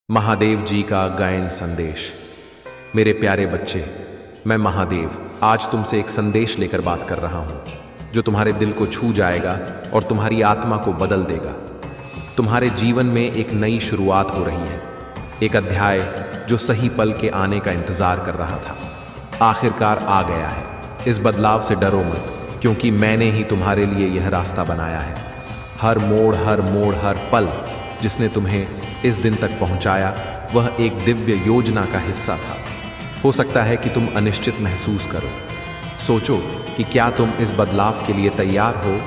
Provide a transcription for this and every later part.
महादेव जी का गायन संदेश। मेरे प्यारे बच्चे, मैं महादेव आज तुमसे एक संदेश लेकर बात कर रहा हूं जो तुम्हारे दिल को छू जाएगा और तुम्हारी आत्मा को बदल देगा। तुम्हारे जीवन में एक नई शुरुआत हो रही है, एक अध्याय जो सही पल के आने का इंतजार कर रहा था आखिरकार आ गया है। इस बदलाव से डरो मत, क्योंकि मैंने ही तुम्हारे लिए यह रास्ता बनाया है। हर मोड़, हर पल जिसने तुम्हें इस दिन तक पहुंचाया, वह एक दिव्य योजना का हिस्सा था। हो सकता है कि तुम अनिश्चित महसूस करो, सोचो कि क्या तुम इस बदलाव के लिए तैयार हो।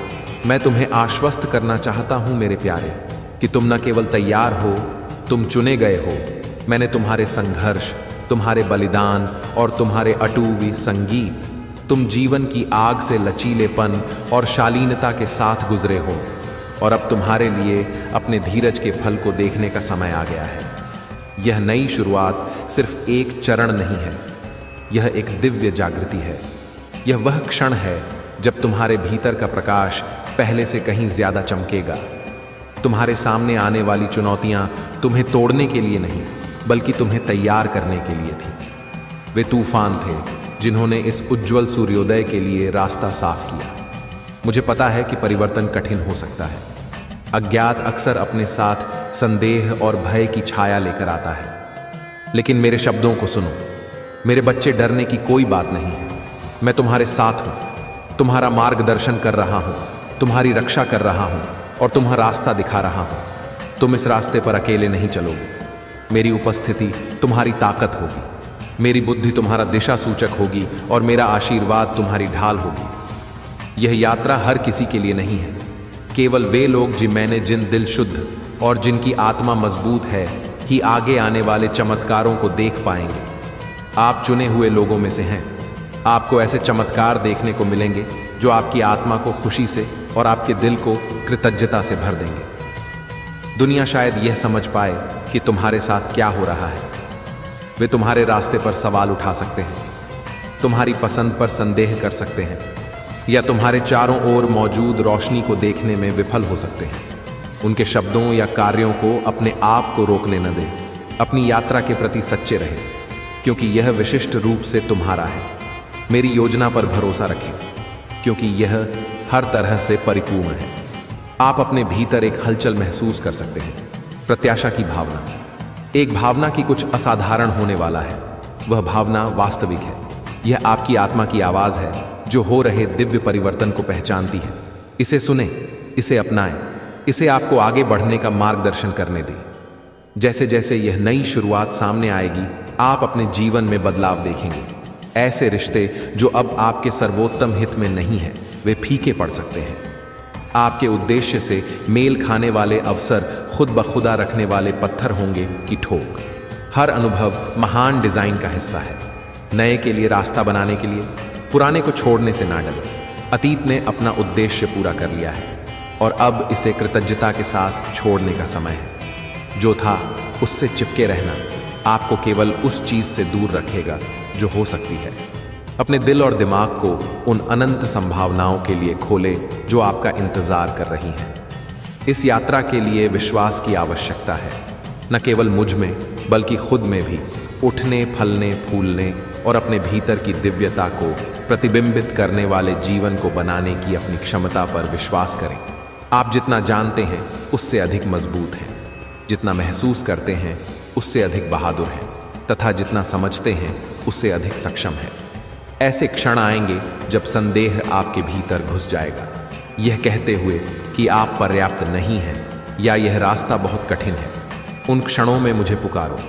मैं तुम्हें आश्वस्त करना चाहता हूं मेरे प्यारे कि तुम न केवल तैयार हो, तुम चुने गए हो। मैंने तुम्हारे संघर्ष, तुम्हारे बलिदान और तुम्हारे अटूट संगीत, तुम जीवन की आग से लचीलेपन और शालीनता के साथ गुजरे हो, और अब तुम्हारे लिए अपने धीरज के फल को देखने का समय आ गया है। यह नई शुरुआत सिर्फ एक चरण नहीं है, यह एक दिव्य जागृति है। यह वह क्षण है जब तुम्हारे भीतर का प्रकाश पहले से कहीं ज्यादा चमकेगा। तुम्हारे सामने आने वाली चुनौतियां तुम्हें तोड़ने के लिए नहीं, बल्कि तुम्हें तैयार करने के लिए थी। वे तूफान थे जिन्होंने इस उज्जवल सूर्योदय के लिए रास्ता साफ किया। मुझे पता है कि परिवर्तन कठिन हो सकता है। अज्ञात अक्सर अपने साथ संदेह और भय की छाया लेकर आता है, लेकिन मेरे शब्दों को सुनो मेरे बच्चे, डरने की कोई बात नहीं है। मैं तुम्हारे साथ हूं, तुम्हारा मार्गदर्शन कर रहा हूं, तुम्हारी रक्षा कर रहा हूं और तुम्हें रास्ता दिखा रहा हूं। तुम इस रास्ते पर अकेले नहीं चलोगे। मेरी उपस्थिति तुम्हारी ताकत होगी, मेरी बुद्धि तुम्हारा दिशा सूचक होगी और मेरा आशीर्वाद तुम्हारी ढाल होगी। यह यात्रा हर किसी के लिए नहीं है, केवल वे लोग जिन दिल शुद्ध और जिनकी आत्मा मजबूत है ही आगे आने वाले चमत्कारों को देख पाएंगे। आप चुने हुए लोगों में से हैं। आपको ऐसे चमत्कार देखने को मिलेंगे जो आपकी आत्मा को खुशी से और आपके दिल को कृतज्ञता से भर देंगे। दुनिया शायद यह समझ पाए कि तुम्हारे साथ क्या हो रहा है। वे तुम्हारे रास्ते पर सवाल उठा सकते हैं, तुम्हारी पसंद पर संदेह कर सकते हैं, या तुम्हारे चारों ओर मौजूद रोशनी को देखने में विफल हो सकते हैं। उनके शब्दों या कार्यों को अपने आप को रोकने न दें। अपनी यात्रा के प्रति सच्चे रहें, क्योंकि यह विशिष्ट रूप से तुम्हारा है। मेरी योजना पर भरोसा रखें, क्योंकि यह हर तरह से परिपूर्ण है। आप अपने भीतर एक हलचल महसूस कर सकते हैं, प्रत्याशा की भावना, एक भावना की कुछ असाधारण होने वाला है। वह भावना वास्तविक है। यह आपकी आत्मा की आवाज है जो हो रहे दिव्य परिवर्तन को पहचानती है। इसे सुने, इसे अपनाएं, इसे आपको आगे बढ़ने का मार्गदर्शन करने दें। जैसे जैसे यह नई शुरुआत सामने आएगी, आप अपने जीवन में बदलाव देखेंगे। ऐसे रिश्ते जो अब आपके सर्वोत्तम हित में नहीं हैं, वे फीके पड़ सकते हैं। आपके उद्देश्य से मेल खाने वाले अवसर खुद ब खुदा रखने वाले पत्थर होंगे कि ठोक। हर अनुभव महान डिजाइन का हिस्सा है। नए के लिए रास्ता बनाने के लिए पुराने को छोड़ने से ना डरो। अतीत ने अपना उद्देश्य पूरा कर लिया है और अब इसे कृतज्ञता के साथ छोड़ने का समय है। जो था उससे चिपके रहना आपको केवल उस चीज से दूर रखेगा जो हो सकती है। अपने दिल और दिमाग को उन अनंत संभावनाओं के लिए खोले जो आपका इंतजार कर रही हैं। इस यात्रा के लिए विश्वास की आवश्यकता है, न केवल मुझ में बल्कि खुद में भी। उठने, फलने, फूलने और अपने भीतर की दिव्यता को प्रतिबिंबित करने वाले जीवन को बनाने की अपनी क्षमता पर विश्वास करें। आप जितना जानते हैं उससे अधिक मजबूत हैं, जितना महसूस करते हैं उससे अधिक बहादुर हैं, तथा जितना समझते हैं उससे अधिक सक्षम हैं। ऐसे क्षण आएंगे जब संदेह आपके भीतर घुस जाएगा, यह कहते हुए कि आप पर्याप्त नहीं हैं या यह रास्ता बहुत कठिन है। उन क्षणों में मुझे पुकारो,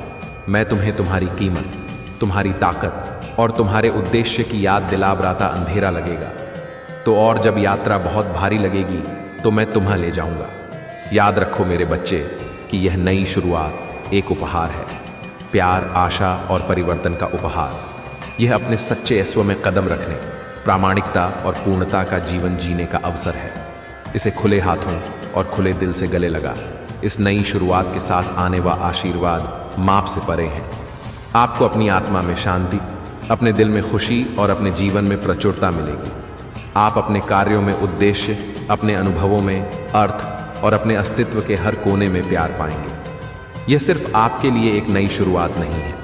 मैं तुम्हें तुम्हारी कीमत, तुम्हारी ताकत और तुम्हारे उद्देश्य की याद दिलाता अंधेरा लगेगा तो, और जब यात्रा बहुत भारी लगेगी तो मैं तुम्हें ले जाऊंगा। याद रखो मेरे बच्चे कि यह नई शुरुआत एक उपहार है, प्यार, आशा और परिवर्तन का उपहार। यह अपने सच्चे अस्व में कदम रखने, प्रामाणिकता और पूर्णता का जीवन जीने का अवसर है। इसे खुले हाथों और खुले दिल से गले लगा। इस नई शुरुआत के साथ आने व आशीर्वाद माप से परे हैं। आपको अपनी आत्मा में शांति, अपने दिल में खुशी और अपने जीवन में प्रचुरता मिलेगी। आप अपने कार्यों में उद्देश्य, अपने अनुभवों में अर्थ और अपने अस्तित्व के हर कोने में प्यार पाएंगे। यह सिर्फ आपके लिए एक नई शुरुआत नहीं है,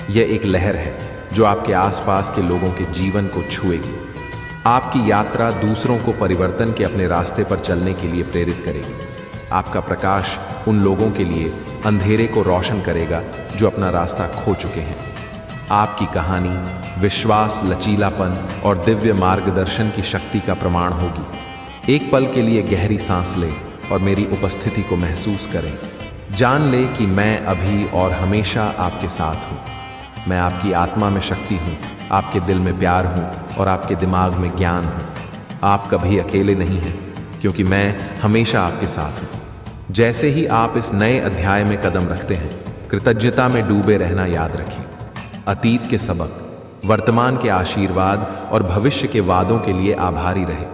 यह एक लहर है जो आपके आसपास के लोगों के जीवन को छुएगी। आपकी यात्रा दूसरों को परिवर्तन के अपने रास्ते पर चलने के लिए प्रेरित करेगी। आपका प्रकाश उन लोगों के लिए अंधेरे को रोशन करेगा जो अपना रास्ता खो चुके हैं। आपकी कहानी विश्वास, लचीलापन और दिव्य मार्गदर्शन की शक्ति का प्रमाण होगी। एक पल के लिए गहरी सांस लें और मेरी उपस्थिति को महसूस करें। जान ले कि मैं अभी और हमेशा आपके साथ हूँ। मैं आपकी आत्मा में शक्ति हूँ, आपके दिल में प्यार हूँ और आपके दिमाग में ज्ञान हूँ। आप कभी अकेले नहीं हैं, क्योंकि मैं हमेशा आपके साथ हूँ। जैसे ही आप इस नए अध्याय में कदम रखते हैं, कृतज्ञता में डूबे रहना याद रखें। अतीत के सबक, वर्तमान के आशीर्वाद और भविष्य के वादों के लिए आभारी रहे।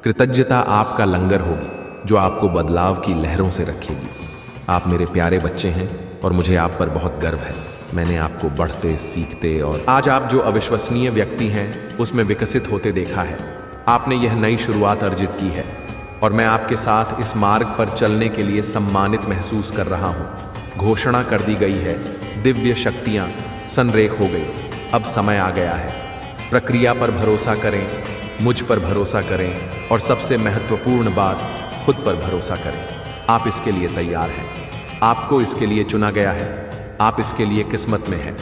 कृतज्ञता आपका लंगर होगी जो आपको बदलाव की लहरों से रखेगी। आप मेरे प्यारे बच्चे हैं और मुझे आप पर बहुत गर्व है। मैंने आपको बढ़ते, सीखते और आज आप जो अविश्वसनीय व्यक्ति हैं उसमें विकसित होते देखा है। आपने यह नई शुरुआत अर्जित की है और मैं आपके साथ इस मार्ग पर चलने के लिए सम्मानित महसूस कर रहा हूँ। घोषणा कर दी गई है, दिव्य शक्तियाँ संरेख हो गई। अब समय आ गया है। प्रक्रिया पर भरोसा करें, मुझ पर भरोसा करें और सबसे महत्वपूर्ण बात, खुद पर भरोसा करें। आप इसके लिए तैयार हैं। आपको इसके लिए चुना गया है। आप इसके लिए किस्मत में हैं।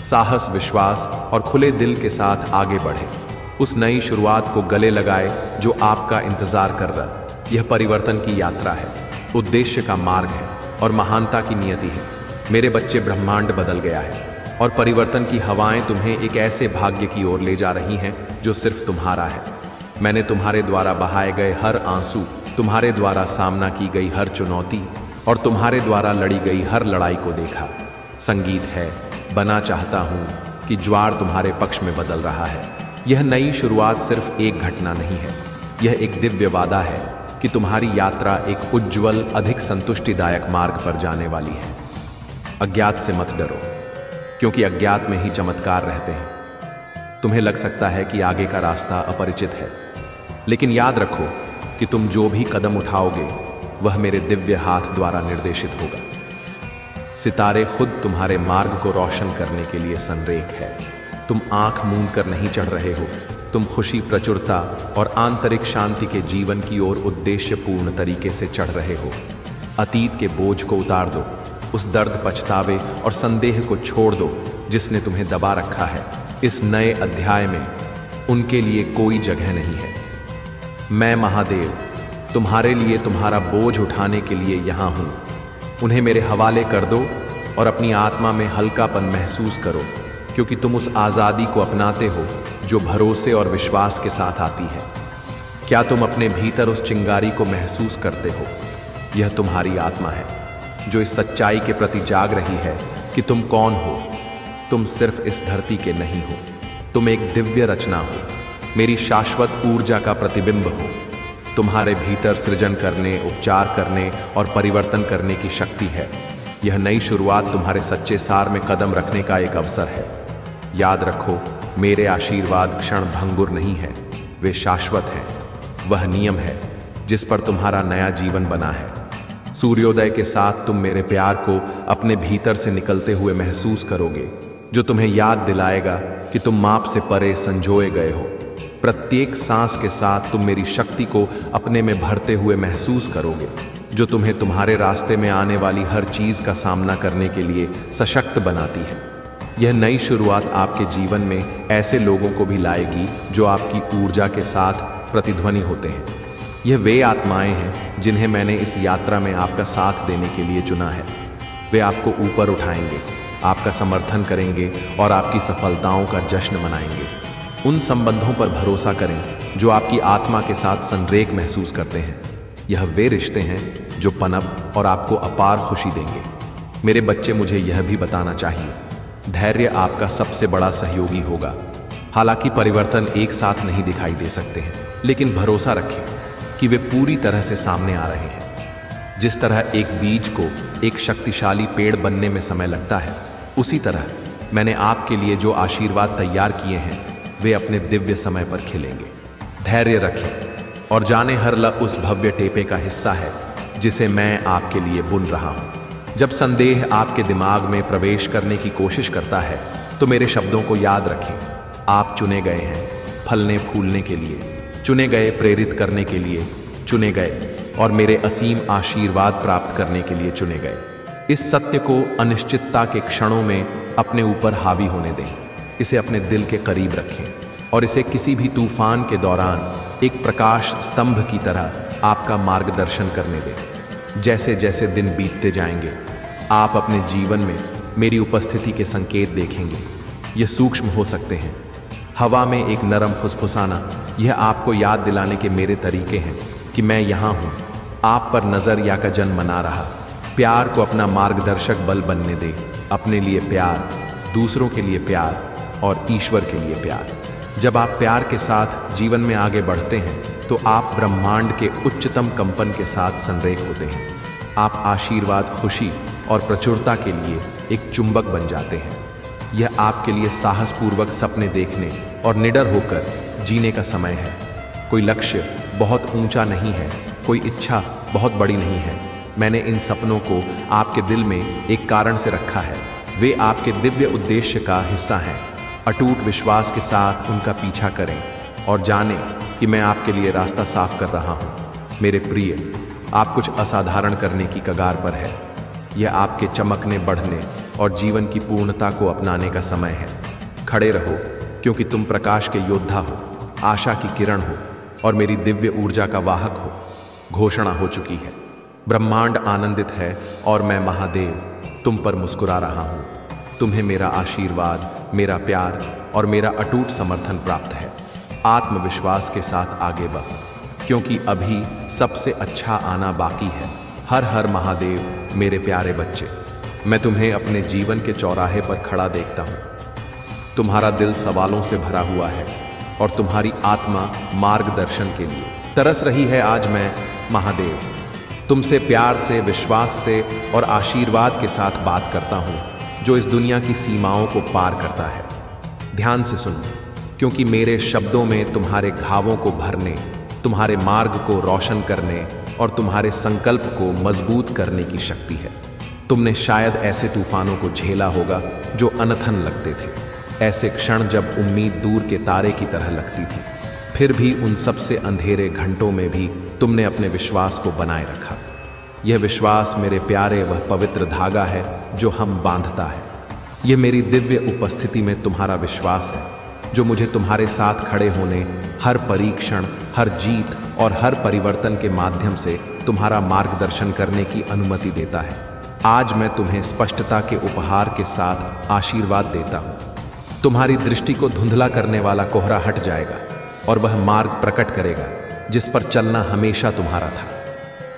साहस, विश्वास और खुले दिल के साथ आगे बढ़ें। उस नई शुरुआत को गले लगाए जो आपका इंतजार कर रहा। यह परिवर्तन की यात्रा है, उद्देश्य का मार्ग है और महानता की नियति है। मेरे बच्चे, ब्रह्मांड बदल गया है और परिवर्तन की हवाएं तुम्हें एक ऐसे भाग्य की ओर ले जा रही हैं जो सिर्फ तुम्हारा है। मैंने तुम्हारे द्वारा बहाए गए हर आंसू, तुम्हारे द्वारा सामना की गई हर चुनौती और तुम्हारे द्वारा लड़ी गई हर लड़ाई को देखा। संगीत है, बना चाहता हूँ कि ज्वार तुम्हारे पक्ष में बदल रहा है। यह नई शुरुआत सिर्फ एक घटना नहीं है, यह एक दिव्य वादा है कि तुम्हारी यात्रा एक उज्ज्वल, अधिक संतुष्टिदायक मार्ग पर जाने वाली है। अज्ञात से मत डरो, क्योंकि अज्ञात में ही चमत्कार रहते हैं। तुम्हें लग सकता है कि आगे का रास्ता अपरिचित है, लेकिन याद रखो कि तुम जो भी कदम उठाओगे वह मेरे दिव्य हाथ द्वारा निर्देशित होगा। सितारे खुद तुम्हारे मार्ग को रोशन करने के लिए संरेख है। तुम आंख मूंद कर नहीं चढ़ रहे हो। तुम खुशी, प्रचुरता और आंतरिक शांति के जीवन की ओर उद्देश्यपूर्ण तरीके से चढ़ रहे हो। अतीत के बोझ को उतार दो, उस दर्द, पछतावे और संदेह को छोड़ दो जिसने तुम्हें दबा रखा है। इस नए अध्याय में उनके लिए कोई जगह नहीं है। मैं महादेव तुम्हारे लिए तुम्हारा बोझ उठाने के लिए यहाँ हूँ। उन्हें मेरे हवाले कर दो और अपनी आत्मा में हल्कापन महसूस करो, क्योंकि तुम उस आज़ादी को अपनाते हो जो भरोसे और विश्वास के साथ आती है। क्या तुम अपने भीतर उस चिंगारी को महसूस करते हो? यह तुम्हारी आत्मा है जो इस सच्चाई के प्रति जाग रही है कि तुम कौन हो। तुम सिर्फ इस धरती के नहीं हो, तुम एक दिव्य रचना हो, मेरी शाश्वत ऊर्जा का प्रतिबिंब हो। तुम्हारे भीतर सृजन करने, उपचार करने और परिवर्तन करने की शक्ति है। यह नई शुरुआत तुम्हारे सच्चे सार में कदम रखने का एक अवसर है। याद रखो, मेरे आशीर्वाद क्षण भंगुर नहीं है, वे शाश्वत हैं। वह नियम है जिस पर तुम्हारा नया जीवन बना है। सूर्योदय के साथ तुम मेरे प्यार को अपने भीतर से निकलते हुए महसूस करोगे, जो तुम्हें याद दिलाएगा कि तुम माप से परे संजोए गए हो। प्रत्येक सांस के साथ तुम मेरी शक्ति को अपने में भरते हुए महसूस करोगे, जो तुम्हें तुम्हारे रास्ते में आने वाली हर चीज का सामना करने के लिए सशक्त बनाती है। यह नई शुरुआत आपके जीवन में ऐसे लोगों को भी लाएगी जो आपकी ऊर्जा के साथ प्रतिध्वनि होते हैं। यह वे आत्माएं हैं जिन्हें मैंने इस यात्रा में आपका साथ देने के लिए चुना है। वे आपको ऊपर उठाएंगे, आपका समर्थन करेंगे और आपकी सफलताओं का जश्न मनाएंगे। उन संबंधों पर भरोसा करें जो आपकी आत्मा के साथ संरेख महसूस करते हैं। यह वे रिश्ते हैं जो पनप और आपको अपार खुशी देंगे। मेरे बच्चे, मुझे यह भी बताना चाहिए, धैर्य आपका सबसे बड़ा सहयोगी होगा। हालांकि परिवर्तन एक साथ नहीं दिखाई दे सकते हैं, लेकिन भरोसा रखें कि वे पूरी तरह से सामने आ रहे हैं। जिस तरह एक बीज को एक शक्तिशाली पेड़ बनने में समय लगता है, उसी तरह मैंने आपके लिए जो आशीर्वाद तैयार किए हैं वे अपने दिव्य समय पर खिलेंगे। धैर्य रखें और जाने हर लम्हा उस भव्य टेपे का हिस्सा है जिसे मैं आपके लिए बुन रहा हूं। जब संदेह आपके दिमाग में प्रवेश करने की कोशिश करता है तो मेरे शब्दों को याद रखें। आप चुने गए हैं फलने फूलने के लिए, चुने गए प्रेरित करने के लिए चुने गए, और मेरे असीम आशीर्वाद प्राप्त करने के लिए चुने गए। इस सत्य को अनिश्चितता के क्षणों में अपने ऊपर हावी होने दें, इसे अपने दिल के करीब रखें और इसे किसी भी तूफान के दौरान एक प्रकाश स्तंभ की तरह आपका मार्गदर्शन करने दें। जैसे जैसे दिन बीतते जाएंगे आप अपने जीवन में मेरी उपस्थिति के संकेत देखेंगे। ये सूक्ष्म हो सकते हैं, हवा में एक नरम फुसफुसाना, यह आपको याद दिलाने के मेरे तरीके हैं कि मैं यहाँ हूँ, आप पर नज़र या का जन मना रहा। प्यार को अपना मार्गदर्शक बल बनने दे, अपने लिए प्यार, दूसरों के लिए प्यार और ईश्वर के लिए प्यार। जब आप प्यार के साथ जीवन में आगे बढ़ते हैं तो आप ब्रह्मांड के उच्चतम कंपन के साथ संरेख होते हैं। आप आशीर्वाद, खुशी और प्रचुरता के लिए एक चुंबक बन जाते हैं। यह आपके लिए साहसपूर्वक सपने देखने और निडर होकर जीने का समय है। कोई लक्ष्य बहुत ऊंचा नहीं है, कोई इच्छा बहुत बड़ी नहीं है। मैंने इन सपनों को आपके दिल में एक कारण से रखा है। वे आपके दिव्य उद्देश्य का हिस्सा हैं। अटूट विश्वास के साथ उनका पीछा करें और जानें कि मैं आपके लिए रास्ता साफ कर रहा हूँ। मेरे प्रिय, आप कुछ असाधारण करने की कगार पर है। यह आपके चमकने, बढ़ने और जीवन की पूर्णता को अपनाने का समय है। खड़े रहो, क्योंकि तुम प्रकाश के योद्धा हो, आशा की किरण हो और मेरी दिव्य ऊर्जा का वाहक हो। घोषणा हो चुकी है, ब्रह्मांड आनंदित है और मैं महादेव तुम पर मुस्कुरा रहा हूँ। तुम्हें मेरा आशीर्वाद, मेरा प्यार और मेरा अटूट समर्थन प्राप्त है। आत्मविश्वास के साथ आगे बढ़, क्योंकि अभी सबसे अच्छा आना बाकी है। हर हर महादेव मेरे प्यारे बच्चे। मैं तुम्हें अपने जीवन के चौराहे पर खड़ा देखता हूँ। तुम्हारा दिल सवालों से भरा हुआ है और तुम्हारी आत्मा मार्गदर्शन के लिए तरस रही है। आज मैं महादेव तुमसे प्यार से, विश्वास से और आशीर्वाद के साथ बात करता हूँ, जो इस दुनिया की सीमाओं को पार करता है। ध्यान से सुनो, क्योंकि मेरे शब्दों में तुम्हारे घावों को भरने, तुम्हारे मार्ग को रोशन करने और तुम्हारे संकल्प को मजबूत करने की शक्ति है। तुमने शायद ऐसे तूफानों को झेला होगा जो अनथन लगते थे, ऐसे क्षण जब उम्मीद दूर के तारे की तरह लगती थी। फिर भी उन सबसे अंधेरे घंटों में भी तुमने अपने विश्वास को बनाए रखा। यह विश्वास मेरे प्यारे वह पवित्र धागा है जो हम बांधता है। यह मेरी दिव्य उपस्थिति में तुम्हारा विश्वास है, जो मुझे तुम्हारे साथ खड़े होने, हर परीक्षण, हर जीत और हर परिवर्तन के माध्यम से तुम्हारा मार्गदर्शन करने की अनुमति देता है। आज मैं तुम्हें स्पष्टता के उपहार के साथ आशीर्वाद देता हूँ। तुम्हारी दृष्टि को धुंधला करने वाला कोहरा हट जाएगा और वह मार्ग प्रकट करेगा जिस पर चलना हमेशा तुम्हारा था।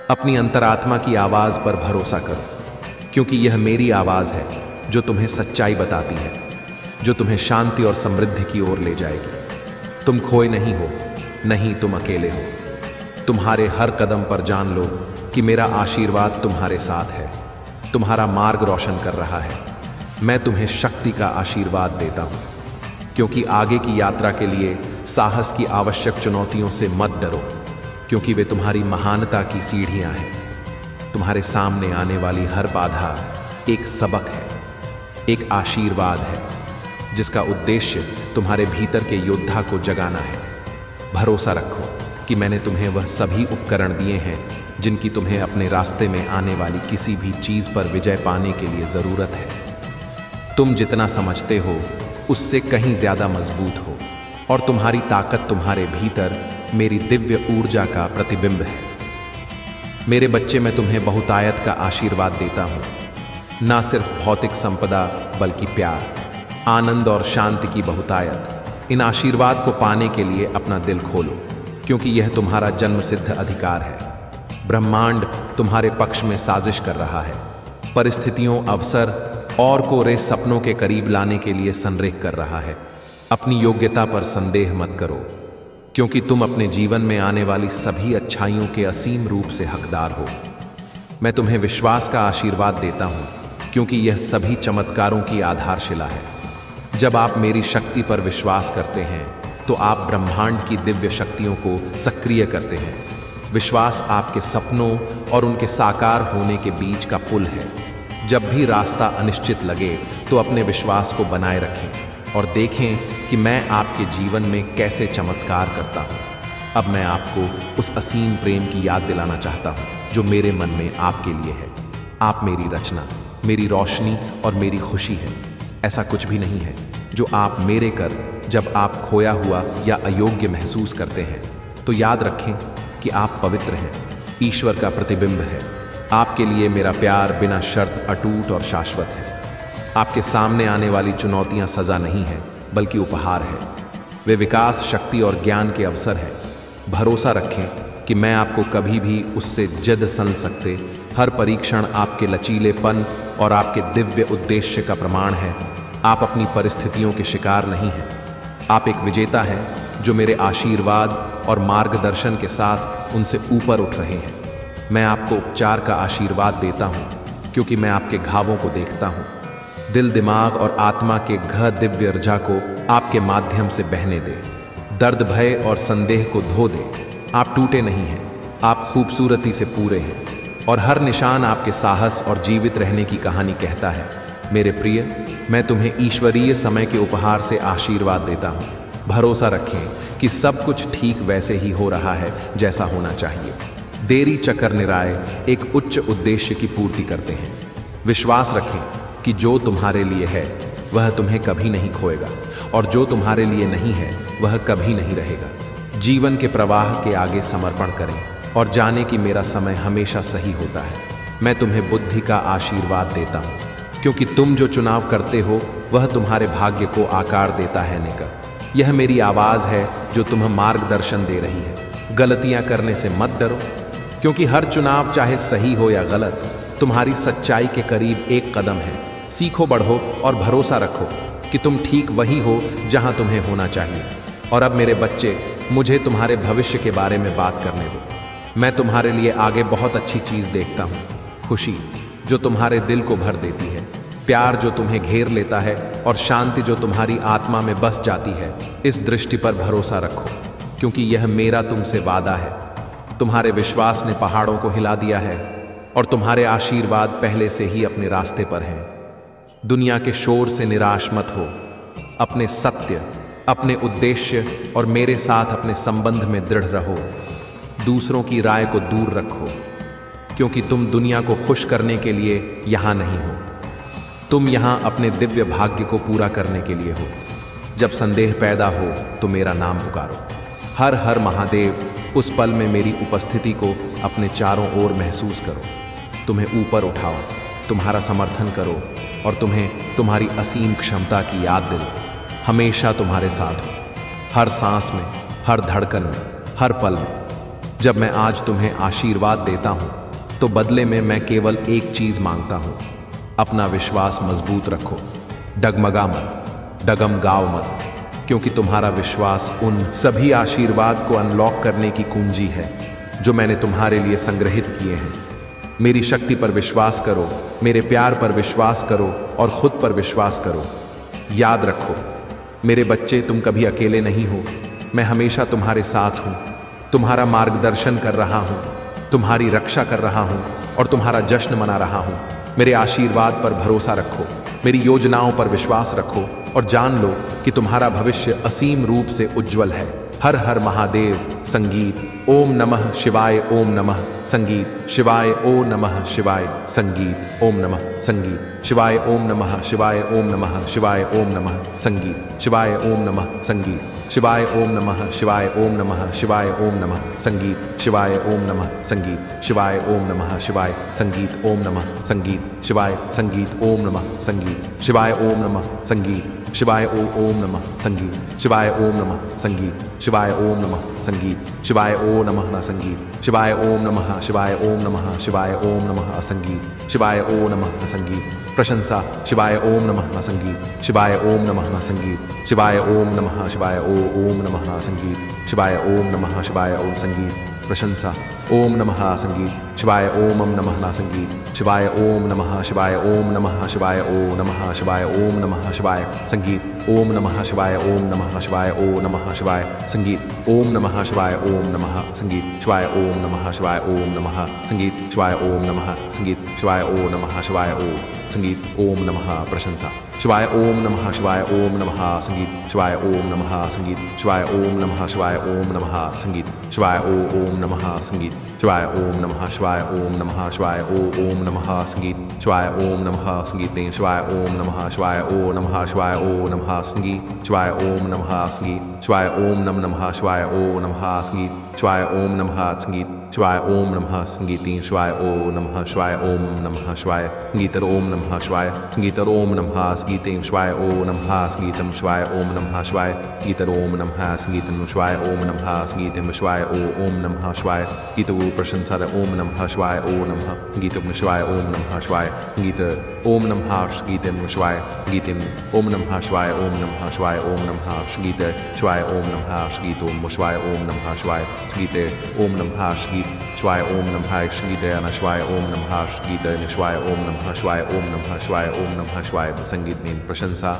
अपनी अंतरात्मा की आवाज़ पर भरोसा करो, क्योंकि यह मेरी आवाज़ है जो तुम्हें सच्चाई बताती है, जो तुम्हें शांति और समृद्धि की ओर ले जाएगी। तुम खोए नहीं हो, नहीं तुम अकेले हो। तुम्हारे हर कदम पर जान लो कि मेरा आशीर्वाद तुम्हारे साथ है, तुम्हारा मार्ग रोशन कर रहा है। मैं तुम्हें शक्ति का आशीर्वाद देता हूँ, क्योंकि आगे की यात्रा के लिए साहस की आवश्यक चुनौतियों से मत डरो, क्योंकि वे तुम्हारी महानता की सीढ़ियाँ हैं। तुम्हारे सामने आने वाली हर बाधा एक सबक है, एक आशीर्वाद है, जिसका उद्देश्य तुम्हारे भीतर के योद्धा को जगाना है। भरोसा रखो कि मैंने तुम्हें वह सभी उपकरण दिए हैं जिनकी तुम्हें अपने रास्ते में आने वाली किसी भी चीज़ पर विजय पाने के लिए ज़रूरत है। तुम जितना समझते हो उससे कहीं ज़्यादा मजबूत हो, और तुम्हारी ताकत तुम्हारे भीतर मेरी दिव्य ऊर्जा का प्रतिबिंब है। मेरे बच्चे, मैं तुम्हें बहुतायत का आशीर्वाद देता हूँ। ना सिर्फ भौतिक संपदा बल्कि प्यार, आनंद और शांति की बहुतायत। इन आशीर्वाद को पाने के लिए अपना दिल खोलो, क्योंकि यह तुम्हारा जन्मसिद्ध अधिकार है। ब्रह्मांड तुम्हारे पक्ष में साजिश कर रहा है, परिस्थितियों, अवसर और कोरे सपनों के करीब लाने के लिए संरेख कर रहा है। अपनी योग्यता पर संदेह मत करो, क्योंकि तुम अपने जीवन में आने वाली सभी अच्छाइयों के असीम रूप से हकदार हो। मैं तुम्हें विश्वास का आशीर्वाद देता हूँ, क्योंकि यह सभी चमत्कारों की आधारशिला है। जब आप मेरी शक्ति पर विश्वास करते हैं तो आप ब्रह्मांड की दिव्य शक्तियों को सक्रिय करते हैं। विश्वास आपके सपनों और उनके साकार होने के बीच का पुल है। जब भी रास्ता अनिश्चित लगे तो अपने विश्वास को बनाए रखें और देखें कि मैं आपके जीवन में कैसे चमत्कार करता हूँ। अब मैं आपको उस असीम प्रेम की याद दिलाना चाहता हूँ जो मेरे मन में आपके लिए है। आप मेरी रचना, मेरी रोशनी और मेरी खुशी है। ऐसा कुछ भी नहीं है जो आप मेरे कर जब आप खोया हुआ या अयोग्य महसूस करते हैं तो याद रखें कि आप पवित्र हैं, ईश्वर का प्रतिबिंब है। आपके लिए मेरा प्यार बिना शर्त अटूट और शाश्वत है। आपके सामने आने वाली चुनौतियां सजा नहीं है बल्कि उपहार है। वे विकास, शक्ति और ज्ञान के अवसर हैं। भरोसा रखें कि मैं आपको कभी भी उससे जद सन सकते। हर परीक्षण आपके लचीलेपन और आपके दिव्य उद्देश्य का प्रमाण है। आप अपनी परिस्थितियों के शिकार नहीं हैं। आप एक विजेता हैं जो मेरे आशीर्वाद और मार्गदर्शन के साथ उनसे ऊपर उठ रहे हैं। मैं आपको उपचार का आशीर्वाद देता हूँ क्योंकि मैं आपके घावों को देखता हूँ। दिल, दिमाग और आत्मा के घ दिव्य ऊर्जा को आपके माध्यम से बहने दे। दर्द, भय और संदेह को धो दे। आप टूटे नहीं हैं, आप खूबसूरती से पूरे हैं और हर निशान आपके साहस और जीवित रहने की कहानी कहता है। मेरे प्रिय, मैं तुम्हें ईश्वरीय समय के उपहार से आशीर्वाद देता हूँ। भरोसा रखें कि सब कुछ ठीक वैसे ही हो रहा है जैसा होना चाहिए। देरी चक्कर निराए एक उच्च उद्देश्य की पूर्ति करते हैं। विश्वास रखें कि जो तुम्हारे लिए है वह तुम्हें कभी नहीं खोएगा और जो तुम्हारे लिए नहीं है वह कभी नहीं रहेगा। जीवन के प्रवाह के आगे समर्पण करें और जाने कि मेरा समय हमेशा सही होता है। मैं तुम्हें बुद्धि का आशीर्वाद देता हूँ क्योंकि तुम जो चुनाव करते हो वह तुम्हारे भाग्य को आकार देता है। निकर यह मेरी आवाज़ है जो तुम्हें मार्गदर्शन दे रही है। गलतियां करने से मत डरो क्योंकि हर चुनाव, चाहे सही हो या गलत, तुम्हारी सच्चाई के करीब एक कदम है। सीखो, बढ़ो और भरोसा रखो कि तुम ठीक वही हो जहां तुम्हें होना चाहिए। और अब मेरे बच्चे, मुझे तुम्हारे भविष्य के बारे में बात करने दो। मैं तुम्हारे लिए आगे बहुत अच्छी चीज़ देखता हूँ। खुशी जो तुम्हारे दिल को भर देती है, प्यार जो तुम्हें घेर लेता है और शांति जो तुम्हारी आत्मा में बस जाती है। इस दृष्टि पर भरोसा रखो क्योंकि यह मेरा तुमसे वादा है। तुम्हारे विश्वास ने पहाड़ों को हिला दिया है और तुम्हारे आशीर्वाद पहले से ही अपने रास्ते पर हैं। दुनिया के शोर से निराश मत हो। अपने सत्य, अपने उद्देश्य और मेरे साथ अपने संबंध में दृढ़ रहो। दूसरों की राय को दूर रखो क्योंकि तुम दुनिया को खुश करने के लिए यहाँ नहीं हो। तुम यहाँ अपने दिव्य भाग्य को पूरा करने के लिए हो। जब संदेह पैदा हो तो मेरा नाम पुकारो। हर हर महादेव। उस पल में मेरी उपस्थिति को अपने चारों ओर महसूस करो। तुम्हें ऊपर उठाओ, तुम्हारा समर्थन करो और तुम्हें तुम्हारी असीम क्षमता की याद दिलाओ। हमेशा तुम्हारे साथ हो, हर सांस में, हर धड़कन में, हर पल में। जब मैं आज तुम्हें आशीर्वाद देता हूँ तो बदले में मैं केवल एक चीज़ मांगता हूँ। अपना विश्वास मजबूत रखो। डगमगा मत, डगमगाओ मत, क्योंकि तुम्हारा विश्वास उन सभी आशीर्वाद को अनलॉक करने की कुंजी है जो मैंने तुम्हारे लिए संग्रहित किए हैं। मेरी शक्ति पर विश्वास करो, मेरे प्यार पर विश्वास करो और खुद पर विश्वास करो। याद रखो मेरे बच्चे, तुम कभी अकेले नहीं हो। मैं हमेशा तुम्हारे साथ हूँ, तुम्हारा मार्गदर्शन कर रहा हूँ, तुम्हारी रक्षा कर रहा हूँ और तुम्हारा जश्न मना रहा हूँ। मेरे आशीर्वाद पर भरोसा रखो, मेरी योजनाओं पर विश्वास रखो और जान लो कि तुम्हारा भविष्य असीम रूप से उज्जवल है। हर हर महादेव। संगीत। ओम नमः शिवाय, ओम नमः। संगीत। शिवाय, ओम नमः शिवाय। संगीत। ओम नमः। संगीत। शिवाय, ओम नमः शिवाय, ओम नमः शिवाय, ओम नमः। संगीत। शिवाय, ओम नमः। संगीत। शिवाय, ओम नमः शिवाय, ओम नमः शिवाय, ओम नमः। संगीत। शिवाय, ओम नमः। संगीत। शिवाय, ओम नमः शिवाय। संगीत। ओम नमः। संगीत। शिवाय, संगीत। ओम नमः। संगीत। शिवाय, ओम नमः। संगीत। शिवाय, ओम नमः। संगीत। शिवाय, ओम नमः। संगीत। शिवाय, ओम नमः। संगीत। शिवाय, ओम नमः। संगीत। शिवाय, ओम नमः शिवाय, ओम नमः शिवाय, ओम नमः। संगीत। शिवाय, ओम नमः। संगीत। प्रशंसा। शिवाय, ओम नमः। संगीत। शिवाय, ओम नमः। संगीत। शिवाय, ओम नमः शिवाय, ओम नमः। संगीत। शिवाय, ओम नमः शिवाय, ओम संगीत। प्रशंसा। ओम नमः संगीत शिवाय ओम नमः ना संगीत शिवाय ओम नमः शिवाय ओम नमः शिवाय ओम नमः शिवाय ओम नमः शिवाय संगीत। ओम नमः शिवाय ओम नमः शिवाय ओम नमः शिवाय संगीत। ओम नमः शिवाय ओम नमः संगीत शिवाय ओम नमः शिवाय ओम नमः संगीत शिवाय ओम नमः संगीत शिवाय ओम नमः शिवाय ओम संगीत। ओम नमः प्रशंसा शिवाय ओम नमः शिवाय ओम नमः संगीत शिवाय ओम नमः संगीत शिवाय ओम नमः शिवाय ओम नमः संगीत शिवाय ओम नमः संगीत शिवाय ओम नमः शिवाय ओम नमः शिवाय ओम नमः संगीत शिवाय ओम नमः संगीत शिवाय ओम नमः शिवाय ओम नमः शिवाय ओम नमः संगीत शिवाय ओम नमः संगीत शिवाय ओम नमः शिवाय ओम नमः संगीत शिवाय ओम नमः संगीत शिवाय ओम नमः संगीत शिवाय ओम नमः शिवाय ओम नमः शिवाय गीतर ओम नमः शिवाय गीतर ओम नमः संगीत शिवाय ओम नमः संगीतम शिवाय ओम नमः शिवाय गीतर ओम नमः संगीतम शिवाय ओम नमः संगीतम शिवाय ओम नमः शिवाय गीत प्रशंसा ओम नमः शिवाय ओम नमः गीतम शिवाय ओम नमः शिवाय गीत ओम नमः गीतम शिवाय गीतम ओम नमः शिवाय ओम नमः शिवाय ओम नमः गीत शिवाय ओम नमः गीत ओम शिवाय ओम नमः शिवाय गीत ओम नमः गीत शिवाय ओम नमः गीत शिवाय ओम नमः गीत शिवाय ओम नमः शिवाय ओम नमः शिवाय ओम नमः शिवाय संगीत में प्रशंसा।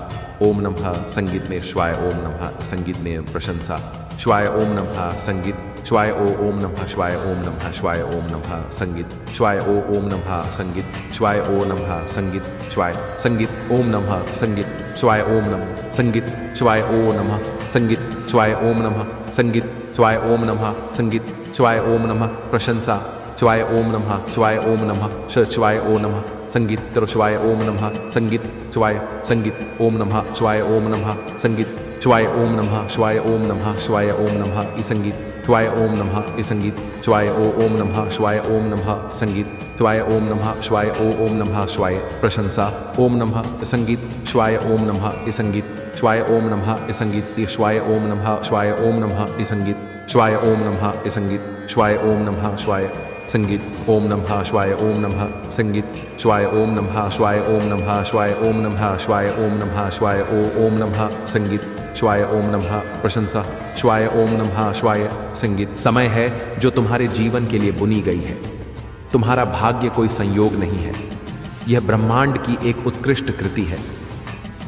ओम नमः संगीत में शिवाय ओम नमः संगीत में प्रशंसा शिवाय ओम नमः संगीत शिवाय ओम नमः शिवाय ओम नमः शिवाय ओम नमः संगीत शिवाय ओम नमः संगीत शिवाय ओम नमः संगीत शिवाय संगीत ओम नमः संगीत शिवाय ओम नमः संगीत शिवाय ओम नमः संगीत शिवाय ओम नमः संगीत शिवाय ओम नमः संगीत शिवाय ओम नमः प्रशंसा शिवाय ओम नमः शिवाय ओम नमः शिवाय ओम नमः संगीत शिवाय ओम नमः संगीत शिवाय संगीत ओम नमः शिवाय ओम नमः संगीत शिवाय ओम नमः शिवाय ओम नमः शिवाय ओम नमः ई संगीत शिवाय ओम नमः ई संगीत शिवाय ओम नमः शिवाय ओम नमः संगीत शिवाय ओम नमः शिवाय ओम नमः शिवाय प्रशंसा। ओम नमः संगीत शिवाय ओम नमः ई संगीत शिवाय ओम नमः ई संगीत शिवाय ओम नमः शिवाय ओम नमः ई संगीत शिवाय ओम नमः ई संगीत शिवाय ओम नमः शिवाय संगीत ओम नमः शिवाय ओम नमः संगीत शिवाय ओम नमः शिवाय ओम नमः शिवाय ओम नमः शिवाय ओम नमः शिवाय ओम नमः संगीत शिवाय ओम नमः प्रशंसा शिवाय ओम नमः शिवाय संगीत। समय है जो तुम्हारे जीवन के लिए बुनी गई है। तुम्हारा भाग्य कोई संयोग नहीं है, यह ब्रह्मांड की एक उत्कृष्ट कृति है।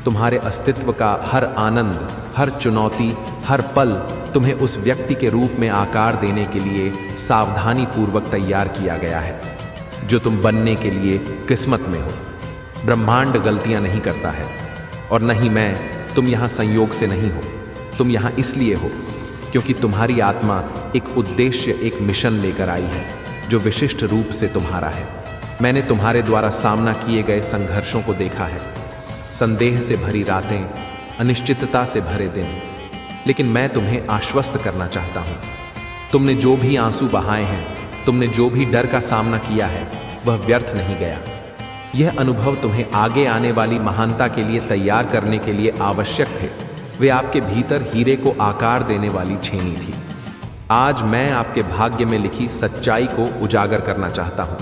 तुम्हारे अस्तित्व का हर आनंद, हर चुनौती, हर पल तुम्हें उस व्यक्ति के रूप में आकार देने के लिए सावधानी पूर्वक तैयार किया गया है जो तुम बनने के लिए किस्मत में हो। ब्रह्मांड गलतियां नहीं करता है और न ही मैं। तुम यहाँ संयोग से नहीं हो, तुम यहाँ इसलिए हो क्योंकि तुम्हारी आत्मा एक उद्देश्य, एक मिशन लेकर आई है जो विशिष्ट रूप से तुम्हारा है। मैंने तुम्हारे द्वारा सामना किए गए संघर्षों को देखा है, संदेह से भरी रातें, अनिश्चितता से भरे दिन, लेकिन मैं तुम्हें आश्वस्त करना चाहता हूँ। तुमने जो भी आंसू बहाए हैं, तुमने जो भी डर का सामना किया है, वह व्यर्थ नहीं गया। यह अनुभव तुम्हें आगे आने वाली महानता के लिए तैयार करने के लिए आवश्यक थे। वे आपके भीतर हीरे को आकार देने वाली छेनी थी। आज मैं आपके भाग्य में लिखी सच्चाई को उजागर करना चाहता हूँ।